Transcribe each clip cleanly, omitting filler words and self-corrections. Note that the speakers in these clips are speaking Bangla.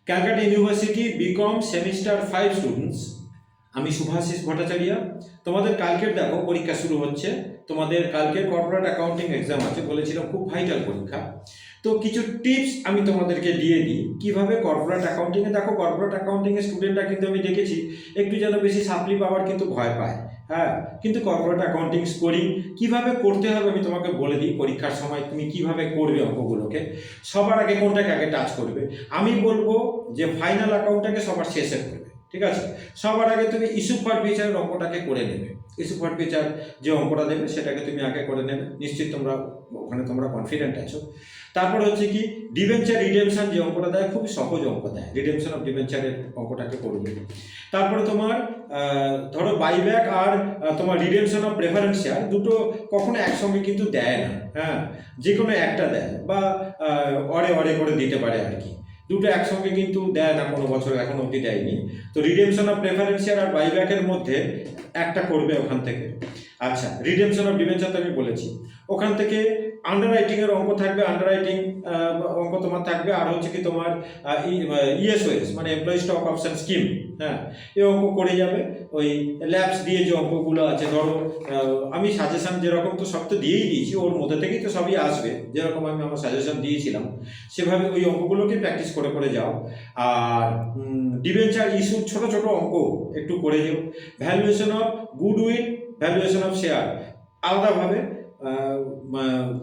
Calcutta university BCom semester 5 students. আমি শুভাশিস ভট্টাচার্য। তোমাদের কালকের দেখো পরীক্ষা শুরু হচ্ছে। তোমাদের কালকের কর্পোরেট অ্যাকাউন্টিং এক্সাম আছে, বলেছিলাম খুব ভাইটাল পরীক্ষা। তো কিছু টিপস আমি তোমাদেরকে দিয়ে দিই কিভাবে কর্পোরেট অ্যাকাউন্টিংয়ে, দেখো কর্পোরেট অ্যাকাউন্টিংয়ের স্টুডেন্টরা কিন্তু আমি দেখেছি একটু যেন বেশি সাপ্লি পাওয়ার কিন্তু ভয় পায়। হ্যাঁ, কিন্তু কর্পোরেট অ্যাকাউন্টিং স্কোরিং কিভাবে করতে হবে আমি তোমাকে বলে দিই। পরীক্ষার সময় তুমি কিভাবে করবে অঙ্কগুলোকে, সবার আগে কোনটাকে আগে টাচ করবে। আমি বলবো যে ফাইনাল অ্যাকাউন্টটাকে সবার শেষে করবে, ঠিক আছে? সবার আগে তুমি ইস্যু ফর ফিচারের অঙ্কটাকে করে নেবে। ইস্যু ফর ফিচার যে অঙ্কটা দেবে সেটাকে তুমি আগে করে নেবে, নিশ্চিত তোমরা ওখানে তোমরা কনফিডেন্ট আছো। তারপরে হচ্ছে কি ডিবেঞ্চার রিডেমশন যে অঙ্কটা দেয়, খুবই সহজ অঙ্ক দেয়, রিডেমশন অফ ডিবেঞ্চারের অঙ্কটাকে করবে। তারপরে তোমার ধরো বাইব্যাক আর তোমার রিডেমশন অফ প্রেফারেন্স শেয়ার দুটো কখনো একসঙ্গে কিন্তু দেয় না। হ্যাঁ, যে কোনো একটা দেয় বা অরে অরে করে দিতে পারে আর কি, দুটো একসঙ্গে কিন্তু দেয় না, কোনো বছর এখন অবধি দেয়নি। তো রিডেমশন অফ প্রেফারেন্স শেয়ার আর বাইব্যাকের মধ্যে একটা করবে ওখান থেকে। আচ্ছা, রিডেমশন অফ ডিবেঞ্চার তো আমি বলেছি। ওখান থেকে আন্ডাররাইটিং এর অঙ্ক থাকবে, আন্ডাররাইটিং অঙ্ক তোমার থাকবে। আর হচ্ছে কি তোমার ইএসওএস মানে এমপ্লয়ি স্টক অপশন স্কিম, হ্যাঁ, এই অঙ্ক করে যাবে। ওই ল্যাবস দিয়ে যে অঙ্কগুলো আছে, ধরো আমি সাজেশন যেরকম তো সব তো দিয়েই দিয়েছি, ওর মধ্যে থেকেই তো সবই আসবে, যেরকম আমি আমার সাজেশন দিয়েছিলাম সেভাবে ওই অঙ্কগুলোকে প্র্যাকটিস করে করে যাও। আর ডিবেঞ্চার ইস্যুর ছোট ছোট অঙ্ক একটু করে যাও। Valuation of goodwill, valuation of share আলাদাভাবে।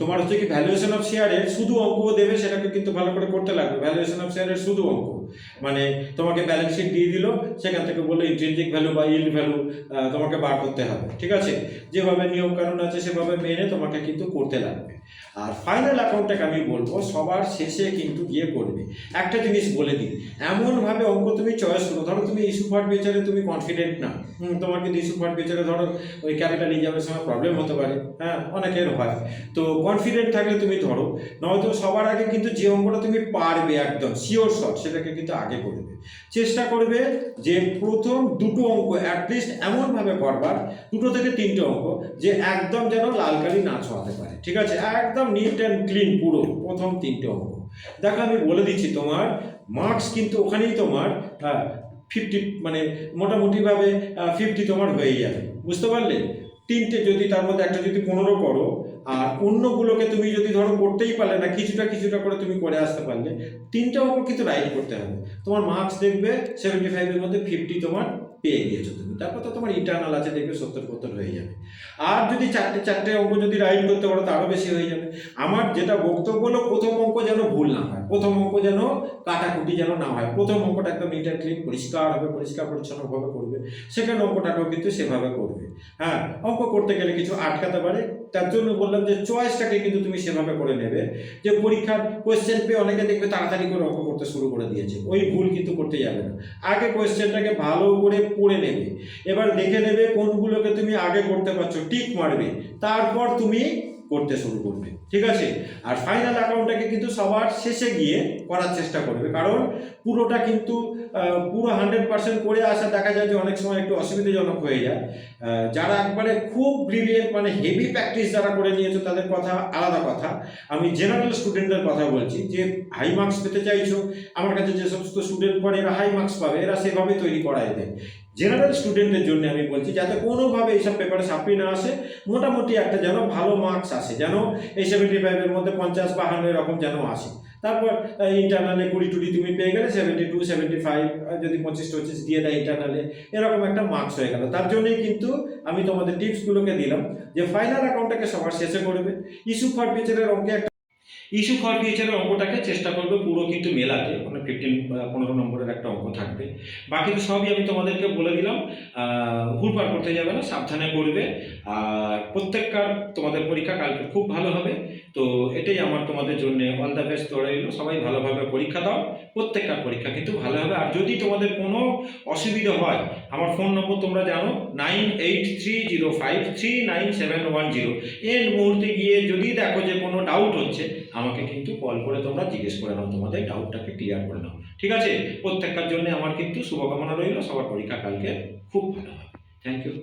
তোমার হচ্ছে কি ভ্যালুয়েশন অফ শেয়ারের শুধু অঙ্কও দেবে, সেটাকে কিন্তু ভালো করে করতে লাগবে। ভ্যালুয়েশন অফ শেয়ারের শুধু অঙ্ক মানে তোমাকে ব্যালেন্স শিট দিয়ে দিল, সেখান থেকে বললো ইন্ট্রিনজিক ভ্যালু বা ইল্ড ভ্যালু তোমাকে বার করতে হবে, ঠিক আছে? যেভাবে নিয়ম কানুন আছে সেভাবে মেনে তোমাকে কিন্তু করতে লাগবে। আর ফাইনাল অ্যাকাউন্টটাকে আমি বলবো সবার শেষে কিন্তু গিয়ে করবে। একটা জিনিস বলে দিই, এমনভাবে অঙ্ক তুমি চয়েস করো, ধরো তুমি ইস্যু ফর ফিচারে তুমি কনফিডেন্ট না, তোমার কিন্তু ইস্যু ফর ফিচারে ধরো ওই ক্যাপিটাল রিজার্ভের সময় প্রবলেম হতে পারে, হ্যাঁ, অনেকের হয়। তো কনফিডেন্ট থাকলে তুমি ধরো, নয়তো সবার আগে কিন্তু যে অঙ্কটা তুমি পারবে একদম শিওর শট সেটাকে কিন্তু আগে করবে। চেষ্টা করবে যে প্রথম দুটো অঙ্ক অ্যাটলিস্ট এমনভাবে করবার, দুটো থেকে তিনটে অঙ্ক যে একদম যেন লাল কালি না ছোঁয়াতে পারে, ঠিক আছে? একদম নিট অ্যান্ড ক্লিন পুরো প্রথম তিনটে অঙ্ক। দেখো আমি বলে দিচ্ছি, তোমার মার্কস কিন্তু ওখানেই তোমার 50 মানে মোটামুটিভাবে 50 তোমার হয়ে যাবে, বুঝতে পারলে? তিনটে যদি তার মধ্যে একটা যদি 15 করো, আর অন্যগুলোকে তুমি যদি ধরো করতেই পারলে না, কিছুটা কিছুটা করে তুমি করে আসতে পারলে, তিনটে অঙ্ক কিন্তু রাইট করতে হবে। তোমার মার্কস দেখবে 75-এর মধ্যে 50 তোমার পেয়ে গিয়েছো তুমি। তারপর তো তোমার ইন্টারনাল আছে, দেখবে 70-70 হয়ে যাবে। আর যদি চারটে অঙ্ক যদি রাইট করতে পারো তারও বেশি হয়ে যাবে। আমার যেটা বক্তব্য হলো, প্রথম অঙ্ক যেন ভুল না হয়, প্রথম অঙ্ক যেন কাটাকুটি যেন না হয়। প্রথম অঙ্কটা একদম নিট অ্যান্ড ক্লিন পরিষ্কার হবে, পরিষ্কার পরিচ্ছন্নভাবে করবে। সেকেন্ড অঙ্কটাকেও কিন্তু সেভাবে করবে। হ্যাঁ, অঙ্ক করতে গেলে কিছু আটকাতে পারে, তার জন্য বললাম যে চয়েসটাকে কিন্তু তুমি সেভাবে করে নেবে যে পরীক্ষার কোয়েশ্চেন পেয়ে অনেকে দেখবে তাড়াতাড়ি করে অঙ্ক করতে শুরু করে দিয়েছে, ওই ভুল কিন্তু করতে যাবে না। আগে কোয়েশ্চেনটাকে ভালো করে পড়ে নেবে, এবার দেখে নেবে কোনগুলোকে তুমি আগে করতে পারছো, টিক মারবে, তারপর তুমি করতে শুরু করবে, ঠিক আছে? আর ফাইনাল অ্যাকাউন্টটাকে কিন্তু সবার শেষে গিয়ে করার চেষ্টা করবে, কারণ পুরোটা কিন্তু পুরো 100% করে আসা দেখা যায় যে অনেক সময় একটু অসুবিধাজনক হয়ে যায়। যারা একবারে খুব ব্রিলিয়েন্ট মানে হেভি প্র্যাকটিস যারা করে নিয়েছো তাদের কথা আলাদা কথা, আমি জেনারেল স্টুডেন্টদের কথা বলছি। যে হাই মার্কস পেতে চাইছো, আমার কাছে যে সমস্ত স্টুডেন্ট পড়ে এরা হাই মার্কস পাবে, এরা সেভাবে তৈরি করায় দেয়। জেনারেল স্টুডেন্টের জন্য আমি বলছি যাতে কোনোভাবে এইসব পেপারে সাপ্লি না আসে, মোটামুটি একটা যেন ভালো মার্কস আসে, যেন এই 75-এর মধ্যে 50-52 এরকম যেন আসে। তারপর ইন্টারনালে 20-20 তুমি পেয়ে গেলে, 72-75 যদি 25-25 দিয়ে দেয় ইন্টারনালে, এরকম একটা মার্কস হয়ে গেল। তার জন্যই কিন্তু আমি তোমাদের টিপসগুলোকে দিলাম যে ফাইনাল অ্যাকাউন্টটাকে সবার শেষে করবে। ইস্যু ফর ফিচারের অঙ্কে একটা ইস্যু ফর ফিচারের অঙ্কটাকে চেষ্টা করবে পুরো কিন্তু মেলাতে, মানে 15 নম্বরের একটা অঙ্ক থাকবে। বাকি তো সবই আমি তোমাদেরকে বলে দিলাম, হুড়পাড় করতে যাবে না, সাবধানে করবে। আর প্রত্যেককার তোমাদের পরীক্ষা কালকে খুব ভালো হবে। তো এটাই আমার তোমাদের জন্য অল দ্য বেস্ট রইল। সবাই ভালোভাবে পরীক্ষা দাও, প্রত্যেককার পরীক্ষা কিন্তু ভালো হবে। আর যদি তোমাদের কোনো অসুবিধা হয়, আমার ফোন নম্বর তোমরা জানো 9830539710। এর মুহূর্তে গিয়ে যদি দেখো যে কোনো ডাউট হচ্ছে, আমাকে কিন্তু কল করে তোমরা জিজ্ঞেস করে নাও, তোমাদের ডাউটটাকে ক্লিয়ার করে নাও, ঠিক আছে? প্রত্যেকটার জন্য আমার কিন্তু শুভকামনা রইল, সবার পরীক্ষা কালকে খুব ভালো হবে। Thank you.